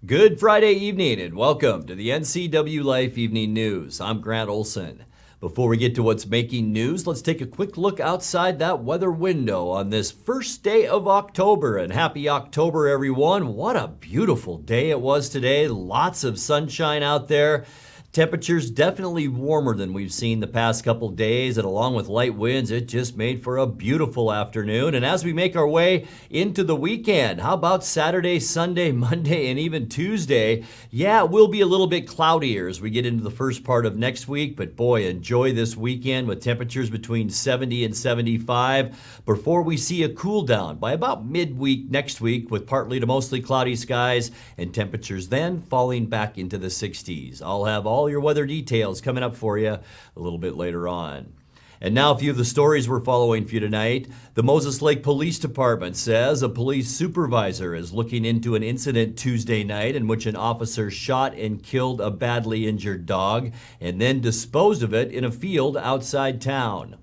Good Friday evening and welcome to the NCWLIFE Evening News. I'm Grant Olson. Before we get to what's making news, let's take a quick look outside that weather window on this first day of October. And happy October, everyone. What a beautiful day it was today. Lots of sunshine out there. Temperatures definitely warmer than we've seen the past couple days, and along with light winds, it just made for a beautiful afternoon. And as we make our way into the weekend, how about Saturday, Sunday, Monday, and even Tuesday? Yeah, it will be a little bit cloudier as we get into the first part of next week, but boy, enjoy this weekend with temperatures between 70 and 75 before we see a cool down by about midweek next week with partly to mostly cloudy skies and temperatures then falling back into the 60s. I'll have all your weather details coming up for you a little bit later on. And now a few of the stories we're following for you tonight. The Moses Lake Police Department says a police supervisor is looking into an incident Tuesday night in which an officer shot and killed a badly injured dog and then disposed of it in a field outside town.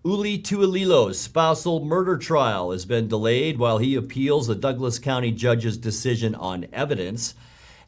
Ului Teulilo's spousal murder trial has been delayed while he appeals the Douglas County judge's decision on evidence.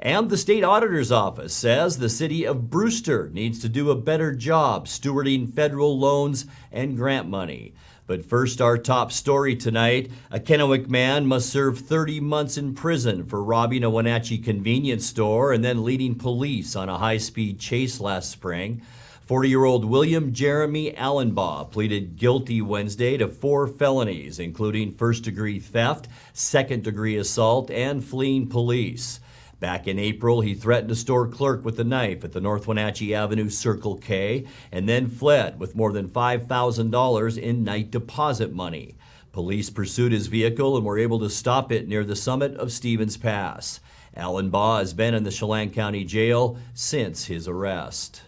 And the state auditor's office says the city of Brewster needs to do a better job stewarding federal loans and grant money. But first, our top story tonight. A Kennewick man must serve 30 months in prison for robbing a Wenatchee convenience store and then leading police on a high-speed chase last spring. 40-year-old William Jeremy Allenbaugh pleaded guilty Wednesday to 4 felonies, including first-degree theft, second-degree assault, and fleeing police. Back in April, he threatened a store clerk with a knife at the North Wenatchee Avenue Circle K and then fled with more than $5,000 in night deposit money. Police pursued his vehicle and were able to stop it near the summit of Stevens Pass. Allenbaugh has been in the Chelan County Jail since his arrest.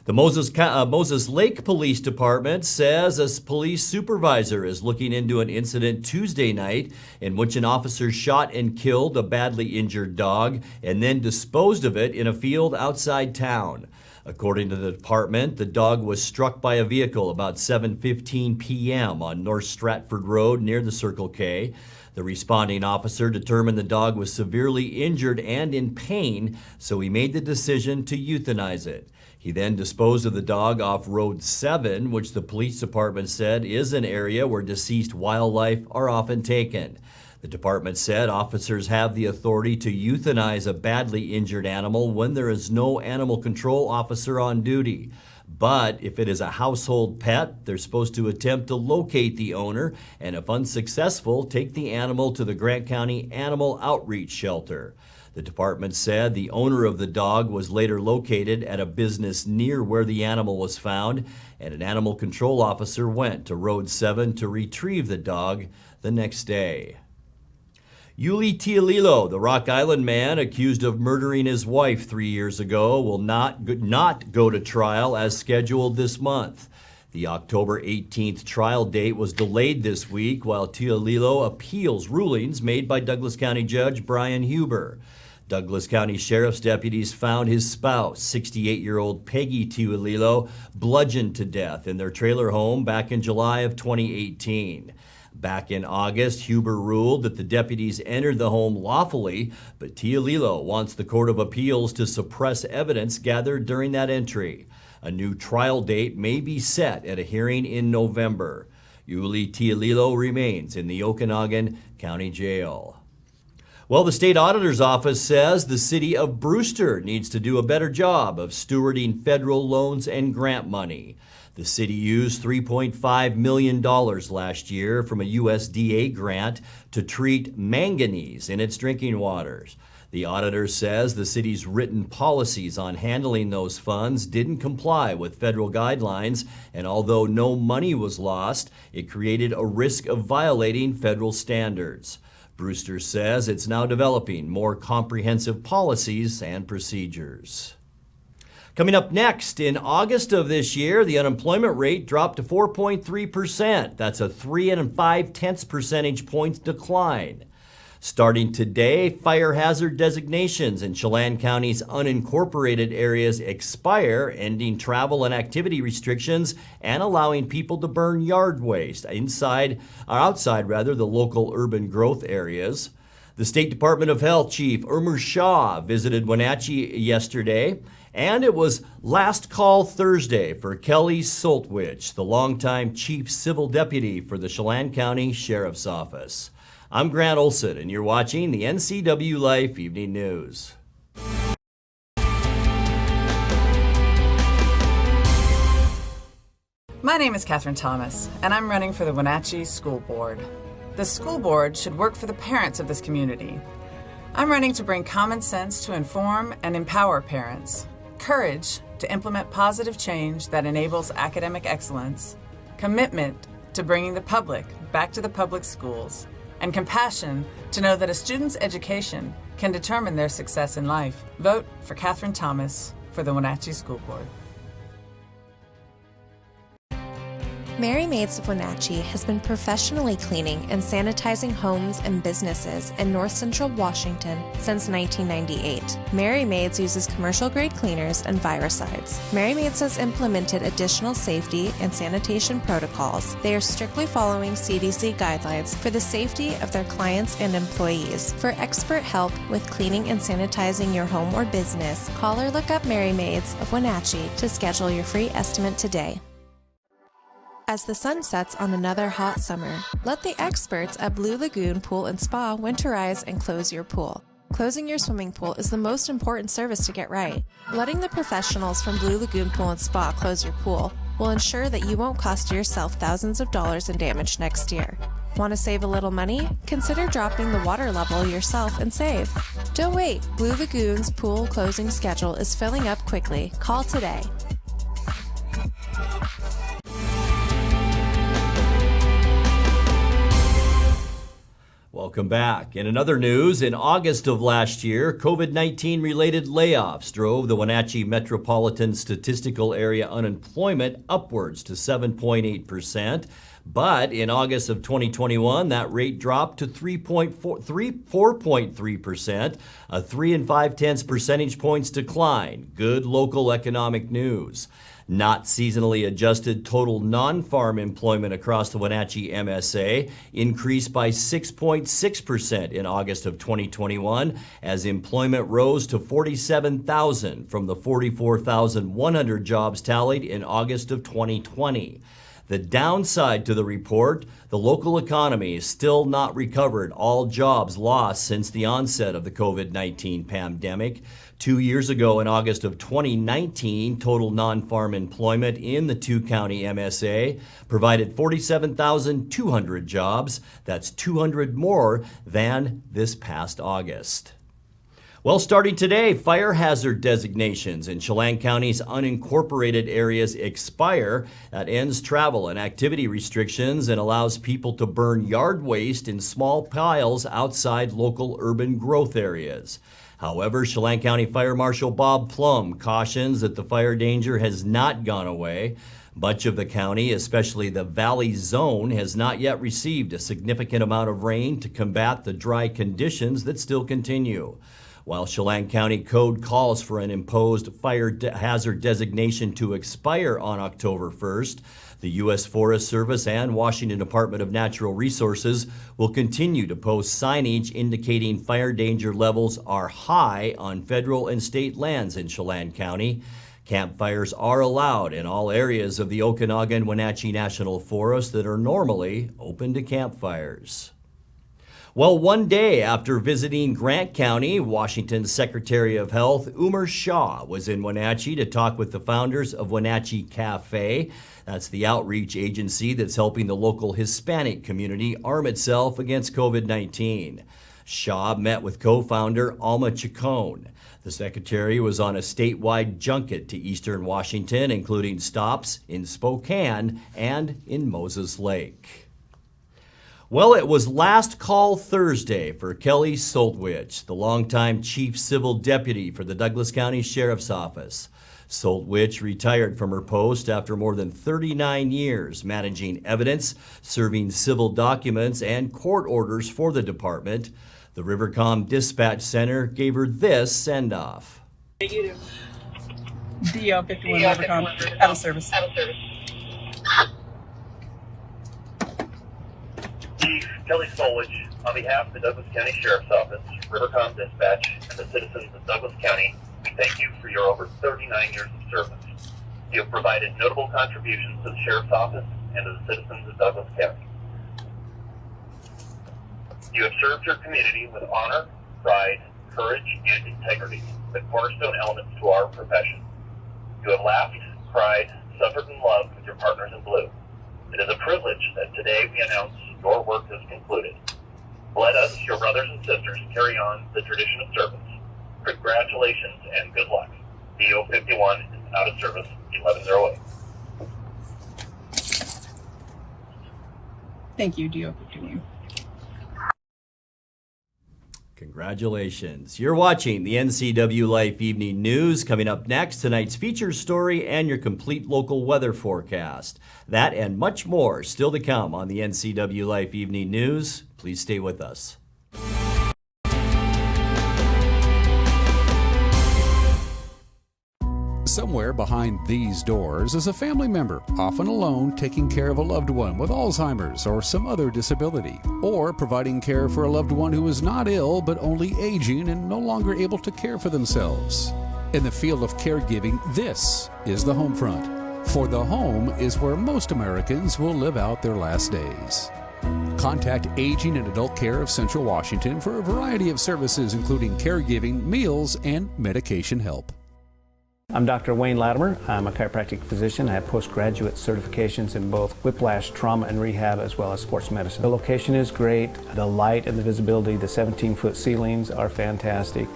The Moses Lake Police Department says a police supervisor is looking into an incident Tuesday night in which an officer shot and killed a badly injured dog and then disposed of it in a field outside town. According to the department, the dog was struck by a vehicle about 7:15 p.m. on North Stratford Road near the Circle K. The responding officer determined the dog was severely injured and in pain, so he made the decision to euthanize it. He then disposed of the dog off Road 7, which the police department said is an area where deceased wildlife are often taken. The department said officers have the authority to euthanize a badly injured animal when there is no animal control officer on duty. But if it is a household pet, they're supposed to attempt to locate the owner and, if unsuccessful, take the animal to the Grant County Animal Outreach Shelter. The department said the owner of the dog was later located at a business near where the animal was found, and an animal control officer went to Road 7 to retrieve the dog the next day. Ului Teulilo, the Rock Island man accused of murdering his wife 3 years ago, will not go to trial as scheduled this month. The October 18th trial date was delayed this week while Teulilo appeals rulings made by Douglas County Judge Brian Huber. Douglas County Sheriff's deputies found his spouse, 68-year-old Peggy Teulilo, bludgeoned to death in their trailer home back in July of 2018. Back in August, Huber ruled that the deputies entered the home lawfully, but Teulilo wants the Court of Appeals to suppress evidence gathered during that entry. A new trial date may be set at a hearing in November. Ului Teulilo remains in the Okanagan County Jail. Well, the state auditor's office says the city of Brewster needs to do a better job of stewarding federal loans and grant money. The city used $3.5 million last year from a USDA grant to treat manganese in its drinking waters. The auditor says the city's written policies on handling those funds didn't comply with federal guidelines, and although no money was lost, it created a risk of violating federal standards. Brewster says it's now developing more comprehensive policies and procedures. Coming up next, in August of this year, the unemployment rate dropped to 4.3%. That's a 3.5 percentage points decline. Starting today, fire hazard designations in Chelan County's unincorporated areas expire, ending travel and activity restrictions and allowing people to burn yard waste outside the local urban growth areas. The State Department of Health Chief Ului Teulilo visited Wenatchee yesterday, and it was last call Thursday for Kelly Soltwich, the longtime Chief Civil Deputy for the Chelan County Sheriff's Office. I'm Grant Olson, and you're watching the NCWLIFE Evening News. My name is Katherine Thomas, and I'm running for the Wenatchee School Board. The school board should work for the parents of this community. I'm running to bring common sense to inform and empower parents, courage to implement positive change that enables academic excellence, commitment to bringing the public back to the public schools, and compassion to know that a student's education can determine their success in life. Vote for Katherine Thomas for the Wenatchee School Board. Mary Maids of Wenatchee has been professionally cleaning and sanitizing homes and businesses in North Central Washington since 1998. Mary Maids uses commercial-grade cleaners and viricides. Mary Maids has implemented additional safety and sanitation protocols. They are strictly following CDC guidelines for the safety of their clients and employees. For expert help with cleaning and sanitizing your home or business, call or look up Mary Maids of Wenatchee to schedule your free estimate today. As the sun sets on another hot summer, let the experts at Blue Lagoon Pool and Spa winterize and close your pool. Closing your swimming pool is the most important service to get right. Letting the professionals from Blue Lagoon Pool and Spa close your pool will ensure that you won't cost yourself thousands of dollars in damage next year. Want to save a little money? Consider dropping the water level yourself and save. Don't wait. Blue Lagoon's pool closing schedule is filling up quickly. Call today. Welcome back. In another news, in August of last year, COVID-19 related layoffs drove the Wenatchee Metropolitan Statistical Area unemployment upwards to 7.8%. But in August of 2021, that rate dropped to 4.3%, a 3 5/10 percentage points decline. Good local economic news. Not seasonally adjusted total non-farm employment across the Wenatchee MSA increased by 6.6% in August of 2021 as employment rose to 47,000 from the 44,100 jobs tallied in August of 2020. The downside to the report, the local economy is still not recovered all jobs lost since the onset of the COVID-19 pandemic. 2 years ago, in August of 2019, total non-farm employment in the two-county MSA provided 47,200 jobs. That's 200 more than this past August. Well, starting today, fire hazard designations in Chelan County's unincorporated areas expire. That ends travel and activity restrictions and allows people to burn yard waste in small piles outside local urban growth areas. However, Chelan County Fire Marshal Bob Plum cautions that the fire danger has not gone away. Much of the county, especially the Valley Zone, has not yet received a significant amount of rain to combat the dry conditions that still continue. While Chelan County Code calls for an imposed fire hazard designation to expire on October 1st, the U.S. Forest Service and Washington Department of Natural Resources will continue to post signage indicating fire danger levels are high on federal and state lands in Chelan County. Campfires are allowed in all areas of the Okanagan-Wenatchee National Forest that are normally open to campfires. Well, one day after visiting Grant County, Washington's Secretary of Health, Ului Teulilo, was in Wenatchee to talk with the founders of Wenatchee Cafe. That's the outreach agency that's helping the local Hispanic community arm itself against COVID-19. Teulilo met with co-founder Alma Chacon. The secretary was on a statewide junket to eastern Washington, including stops in Spokane and in Moses Lake. Well, it was last call Thursday for Kelly Soltwich, the longtime Chief Civil Deputy for the Douglas County Sheriff's Office. Soltwich retired from her post after more than 39 years managing evidence, serving civil documents, and court orders for the department. The Rivercom Dispatch Center gave her this send-off. DO 51 Rivercom, out of service. Kelly Soltwich, On behalf of the Douglas County Sheriff's Office, Rivercom Dispatch, and the citizens of Douglas County, we thank you for your over 39 years of service. You have provided notable contributions to the Sheriff's Office and to the citizens of Douglas County. You have served your community with honor, pride, courage, and integrity, the cornerstone elements to our profession. You have laughed, cried, suffered, and loved with your partners in blue. It is a privilege that today we announce your work is concluded. Let us, your brothers and sisters, carry on the tradition of service. Congratulations and good luck. DO 51 is out of service 1108. Thank you, DO 51. Congratulations. You're watching the NCWLIFE Evening News. Coming up next, tonight's feature story and your complete local weather forecast. That and much more still to come on the NCWLIFE Evening News. Please stay with us. Somewhere behind these doors is a family member, often alone, taking care of a loved one with Alzheimer's or some other disability, or providing care for a loved one who is not ill but only aging and no longer able to care for themselves. In the field of caregiving, this is the home front. For the home is where most Americans will live out their last days. Contact Aging and Adult Care of Central Washington for a variety of services including caregiving, meals, and medication help. I'm Dr. Wayne Latimer. I'm a chiropractic physician. I have postgraduate certifications in both whiplash, trauma and rehab, as well as sports medicine. The location is great. The light and the visibility, the 17-foot ceilings are fantastic.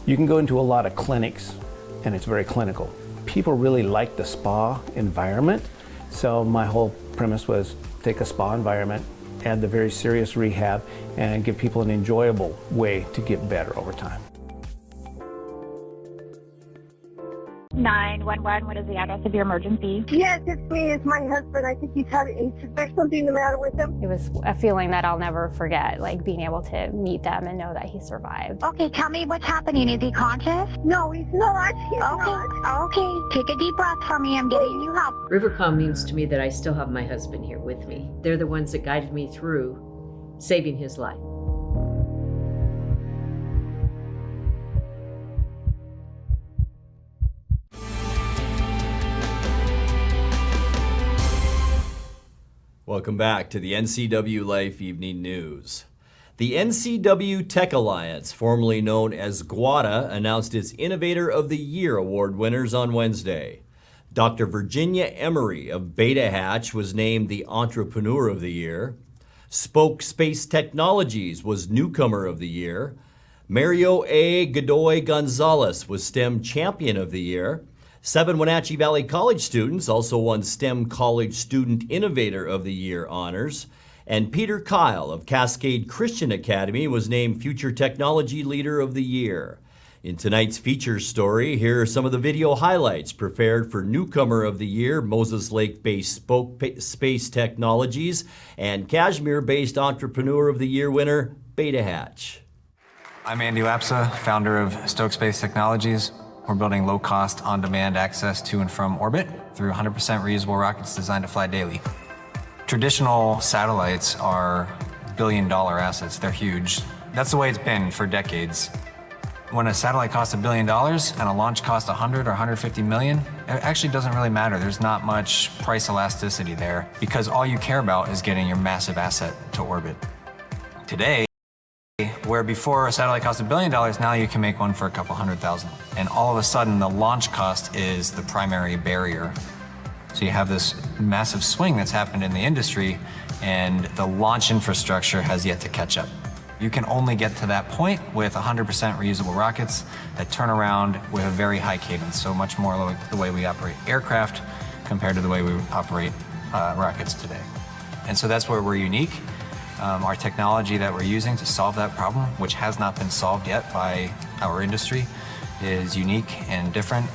You can go into a lot of clinics, and it's very clinical. People really like the spa environment, so my whole premise was take a spa environment, add the very serious rehab, and give people an enjoyable way to get better over time. 911, what is the address of your emergency? Yes, it's me. It's my husband. I think there's something the matter with him. It was a feeling that I'll never forget, like being able to meet them and know that he survived. Okay, tell me what's happening. Is he conscious? No, he's not. He's not. Okay, take a deep breath for me. I'm getting you help. Rivercom means to me that I still have my husband here with me. They're the ones that guided me through saving his life. Welcome back to the NCWLIFE Evening News. The NCW Tech Alliance, formerly known as GWADA, announced its Innovator of the Year award winners on Wednesday. Dr. Virginia Emery of Beta Hatch was named the Entrepreneur of the Year. Spoke Space Technologies was Newcomer of the Year. Mario A. Godoy Gonzalez was STEM Champion of the Year. 7 Wenatchee Valley College students also won STEM College Student Innovator of the Year honors. And Peter Kyle of Cascade Christian Academy was named Future Technology Leader of the Year. In tonight's feature story, here are some of the video highlights prepared for Newcomer of the Year, Moses Lake-based Spoke Space Technologies, and Kashmir-based Entrepreneur of the Year winner, Beta Hatch. I'm Andy Lapsa, founder of Stoke Space Technologies. We're building low-cost, on-demand access to and from orbit through 100% reusable rockets designed to fly daily. Traditional satellites are billion-dollar assets. They're huge. That's the way it's been for decades. When a satellite costs $1 billion and a launch costs 100 or 150 million, it actually doesn't really matter. There's not much price elasticity there because all you care about is getting your massive asset to orbit. Today, where before a satellite cost $1 billion, now you can make one for a couple $100,000. And all of a sudden, the launch cost is the primary barrier. So you have this massive swing that's happened in the industry, and the launch infrastructure has yet to catch up. You can only get to that point with 100% reusable rockets that turn around with a very high cadence, so much more like the way we operate aircraft compared to the way we operate rockets today. And so that's where we're unique. Our technology that we're using to solve that problem, which has not been solved yet by our industry, is unique and different.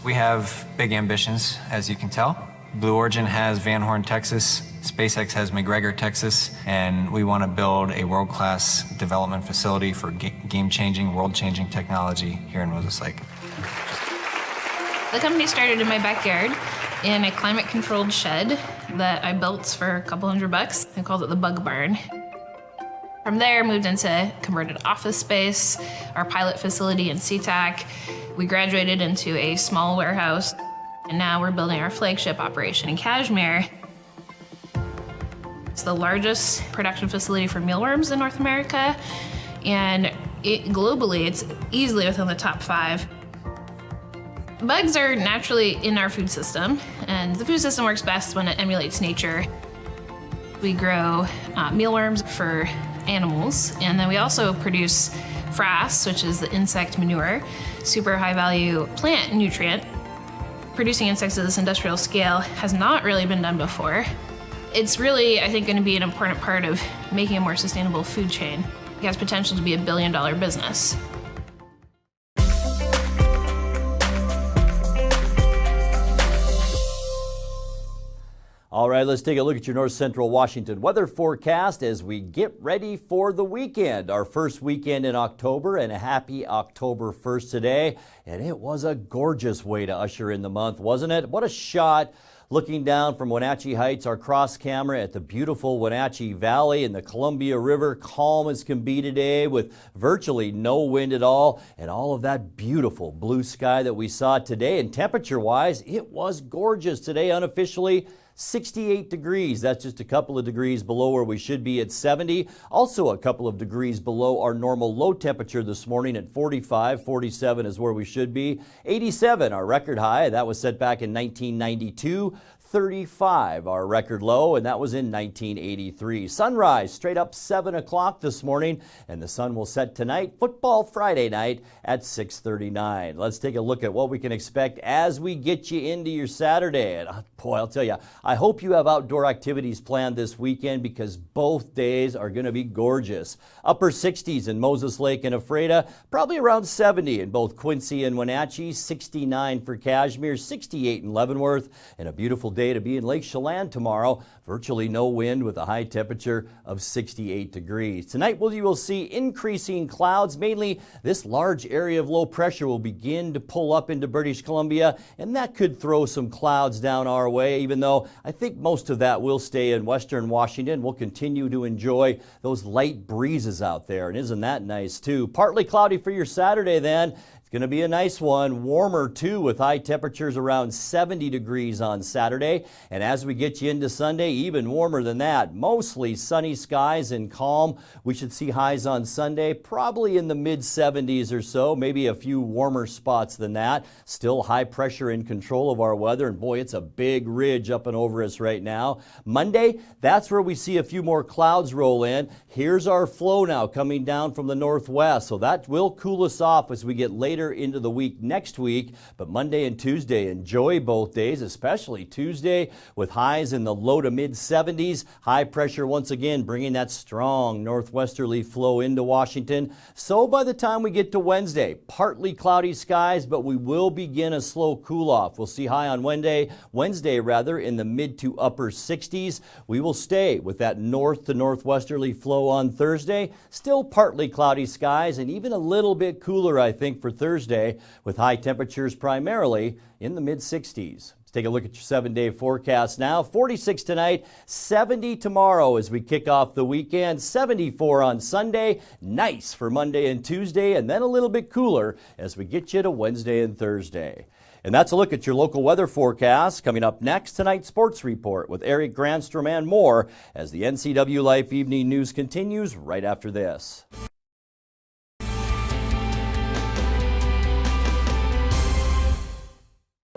We have big ambitions, as you can tell. Blue Origin has Van Horn, Texas. SpaceX has McGregor, Texas. And we want to build a world-class development facility for game-changing, world-changing technology here in Moses Lake. The company started in my backyard in a climate-controlled shed that I built for a couple $100. I called it the Bug Barn. From there, moved into converted office space, our pilot facility in SeaTac. We graduated into a small warehouse, and now we're building our flagship operation in Kashmir. It's the largest production facility for mealworms in North America, and globally, it's easily within the top 5. Bugs are naturally in our food system, and the food system works best when it emulates nature. We grow mealworms for animals, and then we also produce frass, which is the insect manure, super high value plant nutrient. Producing insects at this industrial scale has not really been done before. It's really, I think, going to be an important part of making a more sustainable food chain. It has potential to be $1 billion business. All right, let's take a look at your North Central Washington weather forecast as we get ready for the weekend. Our first weekend in October, and a happy October 1st today. And it was a gorgeous way to usher in the month, wasn't it? What a shot. Looking down from Wenatchee Heights, our cross camera at the beautiful Wenatchee Valley and the Columbia River, calm as can be today with virtually no wind at all, and all of that beautiful blue sky that we saw today. And temperature-wise, it was gorgeous today, unofficially 68 degrees. That's just a couple of degrees below where we should be at 70. Also a couple of degrees below our normal low temperature this morning at 45. 47 is where we should be. 87, our record high. That was set back in 1992. 35, our record low, and that was in 1983. Sunrise straight up 7 o'clock this morning, and the sun will set tonight, Football Friday night, at 6:39. Let's take a look at what we can expect as we get you into your Saturday. And boy, I'll tell you, I hope you have outdoor activities planned this weekend because both days are going to be gorgeous. Upper 60s in Moses Lake and Ephrata, probably around 70 in both Quincy and Wenatchee, 69 for Kashmir, 68 in Leavenworth, and a beautiful day to be in Lake Chelan tomorrow. Virtually no wind with a high temperature of 68 degrees. Tonight you will see increasing clouds. Mainly this large area of low pressure will begin to pull up into British Columbia, and that could throw some clouds down our way, even though I think most of that will stay in western Washington. We'll continue to enjoy those light breezes out there, and isn't that nice too? Partly cloudy for your Saturday then. Going to be a nice one. Warmer too, with high temperatures around 70 degrees on Saturday. And as we get you into Sunday, even warmer than that. Mostly sunny skies and calm. We should see highs on Sunday probably in the mid 70s or so, maybe a few warmer spots than that. Still high pressure in control of our weather, and boy, it's a big ridge up and over us right now. Monday, that's where we see a few more clouds roll in. Here's our flow now coming down from the northwest, so that will cool us off as we get later into the week next week. But Monday and Tuesday, enjoy both days, especially Tuesday with highs in the low to mid 70s. High pressure once again bringing that strong northwesterly flow into Washington. So by the time we get to Wednesday, partly cloudy skies, but we will begin a slow cool off. We'll see high on Wednesday in the mid to upper 60s. We will stay with that north to northwesterly flow on Thursday. Still partly cloudy skies and even a little bit cooler, I think, for Thursday, with high temperatures primarily in the mid-60s. Let's take a look at your 7-day forecast now. 46 tonight, 70 tomorrow as we kick off the weekend, 74 on Sunday. Nice for Monday and Tuesday, and then a little bit cooler as we get you to Wednesday and Thursday. And that's a look at your local weather forecast. Coming up next, tonight's sports report with Eric Granstrom and more as the NCWLIFE Evening News continues right after this.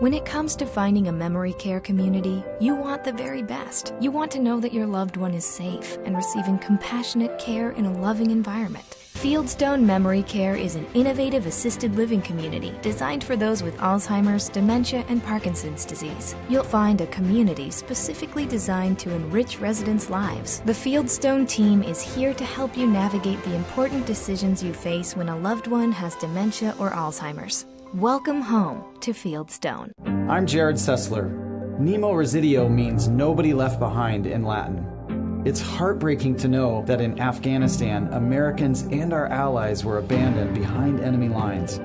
When it comes to finding a memory care community, you want the very best. You want to know that your loved one is safe and receiving compassionate care in a loving environment. FIELDSTONE Memory Care is an innovative assisted living community designed for those with Alzheimer's, dementia, and Parkinson's disease. You'll find a community specifically designed to enrich residents' lives. The FIELDSTONE team is here to help you navigate the important decisions you face when a loved one has dementia or Alzheimer's. Welcome home to FIELDSTONE. I'm Jared Sessler. Nemo Residio means nobody left behind in Latin. It's heartbreaking to know that in Afghanistan, Americans and our allies were abandoned behind enemy lines.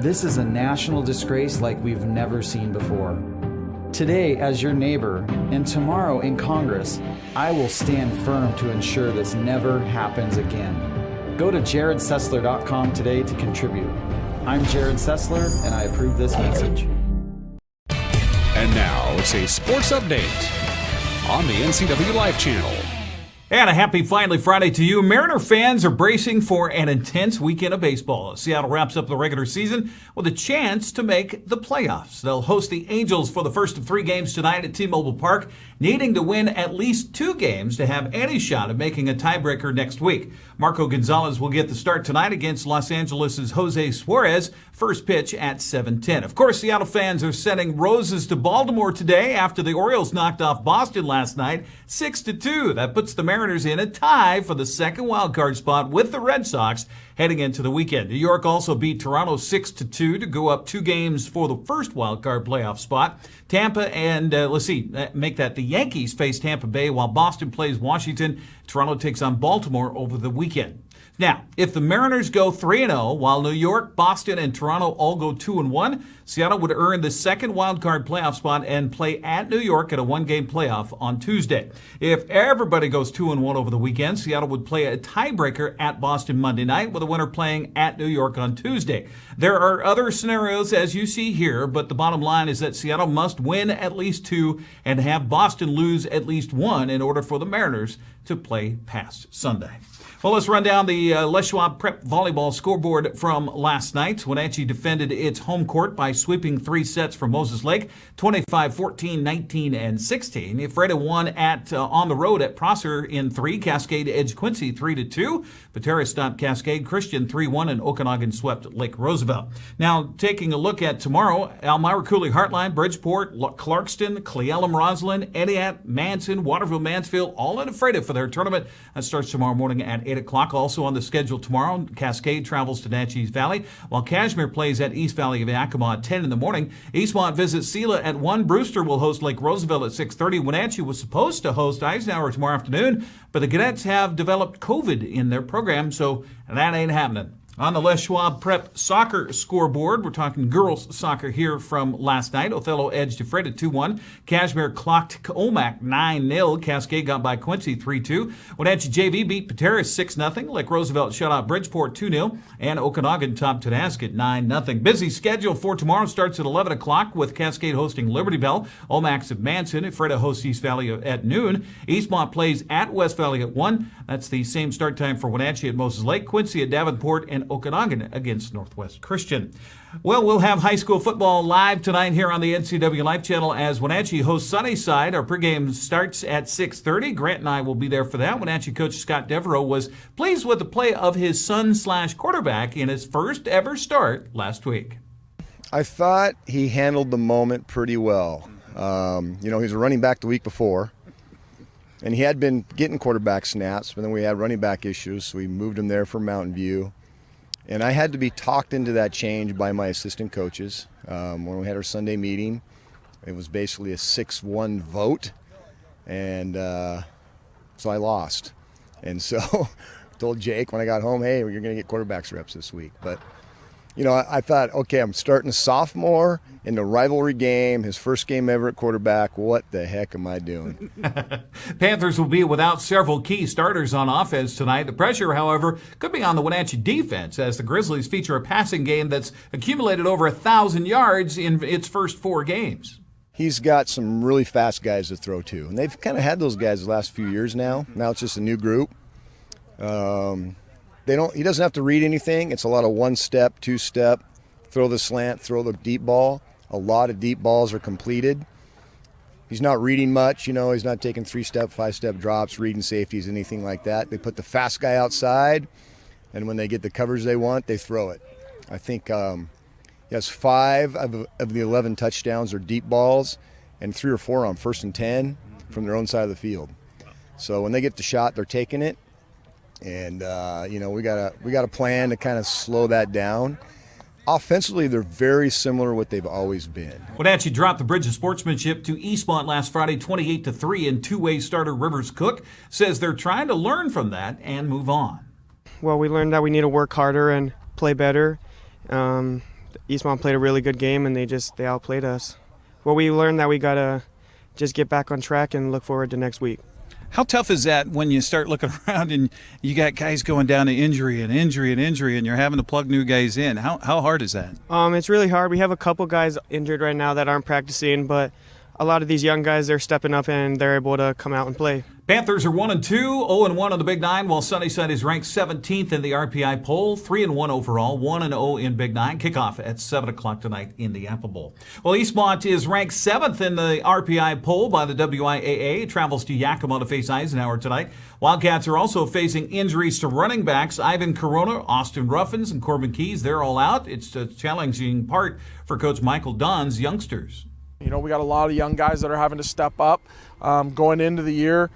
This is a national disgrace like we've never seen before. Today, as your neighbor, and tomorrow in Congress, I will stand firm to ensure this never happens again. Go to jaredsessler.com today to contribute. I'm Jared Sessler, and I approve this message. And now it's a sports update on the NCWLIFE channel. And a happy finally Friday to you. Mariner fans are bracing for an intense weekend of baseball. Seattle wraps up the regular season with a chance to make the playoffs. They'll host the Angels for the first of 3 games tonight at T-Mobile Park, needing to win at least 2 games to have any shot at making a tiebreaker next week. Marco Gonzalez will get the start tonight against Los Angeles' Jose Suarez. First pitch at 7:10. Of course, Seattle fans are sending roses to Baltimore today after the Orioles knocked off Boston last night 6-2. That puts the Mariners in a tie for the second wildcard spot with the Red Sox heading into the weekend. New York also beat Toronto 6-2 to go up 2 games for the first wildcard playoff spot. Tampa and, make that the Yankees face Tampa Bay while Boston plays Washington. Toronto takes on Baltimore over the weekend. Now, if the Mariners go 3-0, while New York, Boston, and Toronto all go 2-1, Seattle would earn the second wildcard playoff spot and play at New York at a 1-game playoff on Tuesday. If everybody goes 2-1 over the weekend, Seattle would play a tiebreaker at Boston Monday night, with the winner playing at New York on Tuesday. There are other scenarios, as you see here, but the bottom line is that Seattle must win at least 2 and have Boston lose at least 1 in order for the Mariners to play past Sunday. Well, let's run down the Les Schwab Prep Volleyball scoreboard from last night. Wenatchee defended its home court by sweeping 3 sets from Moses Lake, 25-14, 19, and 16. Ephrata won on the road at Prosser in 3. Cascade edged Quincy 3-2. Patera stopped Cascade Christian 3-1, and Okanagan swept Lake Roosevelt. Now, taking a look at tomorrow, Elmira Cooley Heartline, Bridgeport, Clarkston, Cle Elum Roslyn, Entiat, Manson, Waterville, Mansfield, all in Ephrata for their tournament. That starts tomorrow morning at 8 o'clock. Also on the schedule tomorrow, Cascade travels to Natchez Valley, while Kashmir plays at East Valley of Yakima at 10 in the morning. Eastmont visits Sela at 1. Brewster will host Lake Roosevelt at 6:30. Wenatchee was supposed to host Eisenhower tomorrow afternoon, but the cadets have developed COVID in their program, so that ain't happening. On the Les Schwab Prep soccer scoreboard, we're talking girls soccer here from last night. Othello edged Ephrata 2-1. Kashmir clocked Omak 9-0. Cascade got by Quincy 3-2. Wenatchee JV beat Patera 6-0. Lake Roosevelt shut out Bridgeport 2-0. And Okanagan topped Tonasket 9-0. Busy schedule for tomorrow starts at 11 o'clock with Cascade hosting Liberty Bell. Omak's at Manson. Ephrata hosts East Valley at noon. Eastmont plays at West Valley at 1. That's the same start time for Wenatchee at Moses Lake. Quincy at Davenport, and Okanagan against Northwest Christian. Well, we'll have high school football live tonight here on the NCWLIFE channel as Wenatchee hosts Sunnyside. Our pregame starts at 6:30. Grant and I will be there for that. Wenatchee coach Scott Devereaux was pleased with the play of his son/quarterback in his first ever start last week. I thought he handled the moment pretty well. He was a running back the week before. And he had been getting quarterback snaps, but then we had running back issues, so we moved him there for Mountain View. And I had to be talked into that change by my assistant coaches. When we had our Sunday meeting, it was basically a 6-1 vote, and so I lost. And so I told Jake when I got home, hey, you're going to get quarterbacks reps this week. But I thought, okay, I'm starting a sophomore in the rivalry game, his first game ever at quarterback. What the heck am I doing? Panthers will be without several key starters on offense tonight. The pressure, however, could be on the Wenatchee defense as the Grizzlies feature a passing game that's accumulated over 1,000 yards in its first 4 games. He's got some really fast guys to throw to, and they've kind of had those guys the last few years now. Now it's just a new group. He doesn't have to read anything. It's a lot of 1-step, 2-step, throw the slant, throw the deep ball. A lot of deep balls are completed. He's not reading much, he's not taking 3-step, 5-step drops, reading safeties, anything like that. They put the fast guy outside, and when they get the coverage they want, they throw it. I think he has 5 of the 11 touchdowns are deep balls, and 3 or 4 on 1st and 10 from their own side of the field. So when they get the shot, they're taking it. And, we got a plan to kind of slow that down. Offensively, they're very similar to what they've always been. Wenatchee dropped the bridge of sportsmanship to Eastmont last Friday, 28-3, and two-way starter Rivers Cook says they're trying to learn from that and move on. Well, we learned that we need to work harder and play better. Eastmont played a really good game, and they outplayed us. well, we learned that we got to just get back on track and look forward to next week. How tough is that when you start looking around and you got guys going down to injury and you're having to plug new guys in? How hard is that? It's really hard. We have a couple guys injured right now that aren't practicing, but a lot of these young guys, they're stepping up and they're able to come out and play. Panthers are 1-2, 0-1 on the Big Nine, while Sunnyside is ranked 17th in the RPI poll, 3-1 overall, 1-0 in Big Nine. Kickoff at 7 o'clock tonight in the Apple Bowl. Well, Eastmont is ranked 7th in the RPI poll by the WIAA. It travels to Yakima to face Eisenhower tonight. Wildcats are also facing injuries to running backs Ivan Corona, Austin Ruffins, and Corbin Keys. They're all out. It's a challenging part for Coach Michael Dunn's youngsters. You know, we got a lot of young guys that are having to step up going into the year.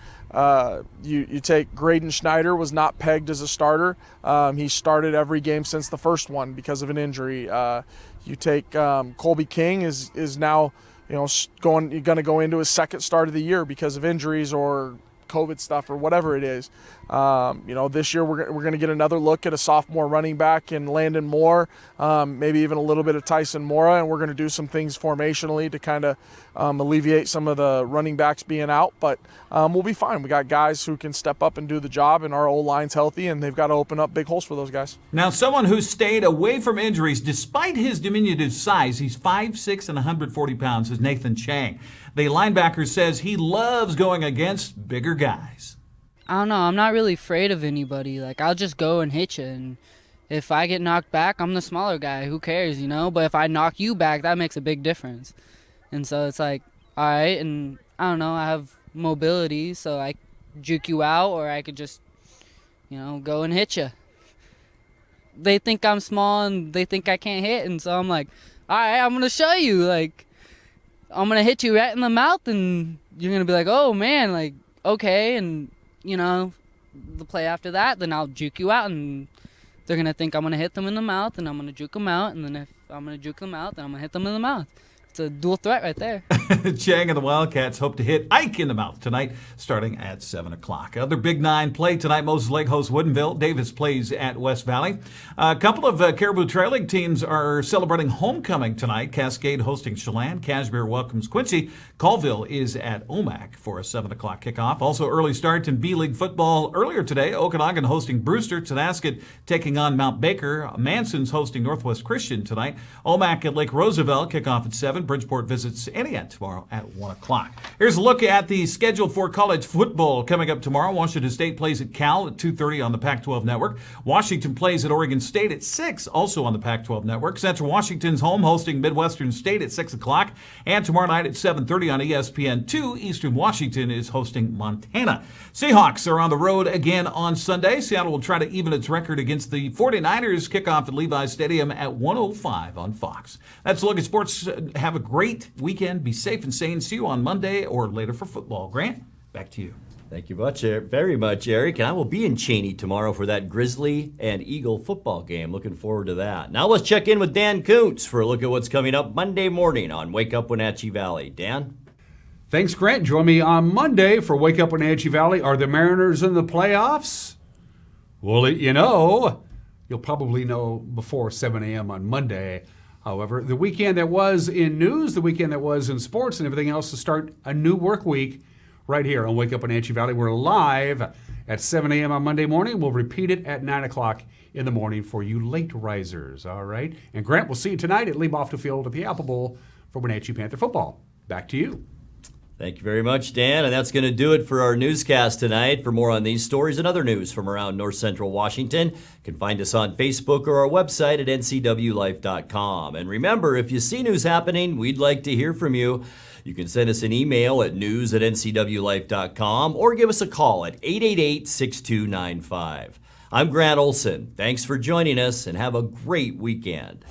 You take Graydon Schneider, was not pegged as a starter. He started every game since the first one because of an injury. You take Colby King is now, you know, going to go into his second start of the year because of injuries or COVID stuff or whatever it is. You know, this year we're going to get another look at a sophomore running back in Landon Moore, maybe even a little bit of Tyson Mora, and we're going to do some things formationally to kind of alleviate some of the running backs being out. But we'll be fine. We got guys who can step up and do the job, and our O-line's healthy, and they've got to open up big holes for those guys. Now, someone who stayed away from injuries despite his diminutive size, he's 5'6" and 140 pounds, is Nathan Chang. The linebacker says he loves going against bigger guys. I don't know. I'm not really afraid of anybody. Like, I'll just go and hit you. And if I get knocked back, I'm the smaller guy. Who cares, you know? But if I knock you back, that makes a big difference. And so it's like, all right. And I don't know. I have mobility, so I juke you out, or I could just, you know, go and hit you. They think I'm small and they think I can't hit. And so I'm like, all right, I'm going to show you. Like, I'm going to hit you right in the mouth, and you're going to be like, oh, man, like, okay. And, you know, the play after that, then I'll juke you out, and they're going to think I'm going to hit them in the mouth, and I'm going to juke them out. And then if I'm going to juke them out, then I'm going to hit them in the mouth. It's a dual threat right there. Chang and the Wildcats hope to hit Ike in the mouth tonight, starting at 7 o'clock. Other Big Nine play tonight. Moses Lake hosts Woodinville. Davis plays at West Valley. A couple of Caribou Trail League teams are celebrating homecoming tonight. Cascade hosting Chelan. Cashmere welcomes Quincy. Colville is at Omak for a 7 o'clock kickoff. Also early start in B-League football earlier today. Okanagan hosting Brewster. Tenasket taking on Mount Baker. Manson's hosting Northwest Christian tonight. Omak at Lake Roosevelt. Kickoff at 7. Bridgeport visits Entiat tomorrow at 1 o'clock. Here's a look at the schedule for college football coming up tomorrow. Washington State plays at Cal at 2:30 on the Pac-12 Network. Washington plays at Oregon State at 6, also on the Pac-12 Network. Central Washington's home hosting Midwestern State at 6 o'clock. And tomorrow night at 7:30 on ESPN2, Eastern Washington is hosting Montana. Seahawks are on the road again on Sunday. Seattle will try to even its record against the 49ers. Kickoff at Levi's Stadium at 1:05 on Fox. That's a look at sports. Have a great weekend. Be safe and sane. See you on Monday or later for football. Grant, back to you. Thank you very much, Eric. And I will be in Cheney tomorrow for that Grizzly and Eagle football game. Looking forward to that. Now let's check in with Dan Kuntz for a look at what's coming up Monday morning on Wake Up Wenatchee Valley. Dan? Thanks, Grant. Join me on Monday for Wake Up Wenatchee Valley. Are the Mariners in the playoffs? Well, you know. You'll probably know before 7 a.m. on Monday. However, the weekend that was in news, the weekend that was in sports, and everything else to start a new work week right here on Wake Up Wenatchee Valley. We're live at 7 a.m. on Monday morning. We'll repeat it at 9 o'clock in the morning for you late risers, all right? And Grant, we'll see you tonight at Lee Bofta Field at the Apple Bowl for Wenatchee Panther football. Back to you. Thank you very much, Dan. And that's going to do it for our newscast tonight. For more on these stories and other news from around North Central Washington, you can find us on Facebook or our website at ncwlife.com. And remember, if you see news happening, we'd like to hear from you. You can send us an email at news@ncwlife.com or give us a call at 888-6295. I'm Grant Olson. Thanks for joining us and have a great weekend.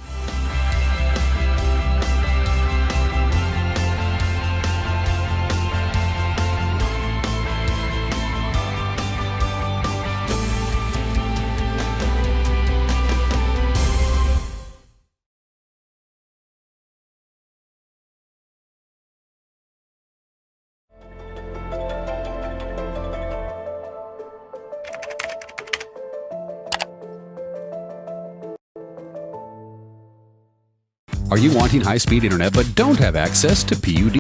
Are you wanting high-speed internet but don't have access to PUD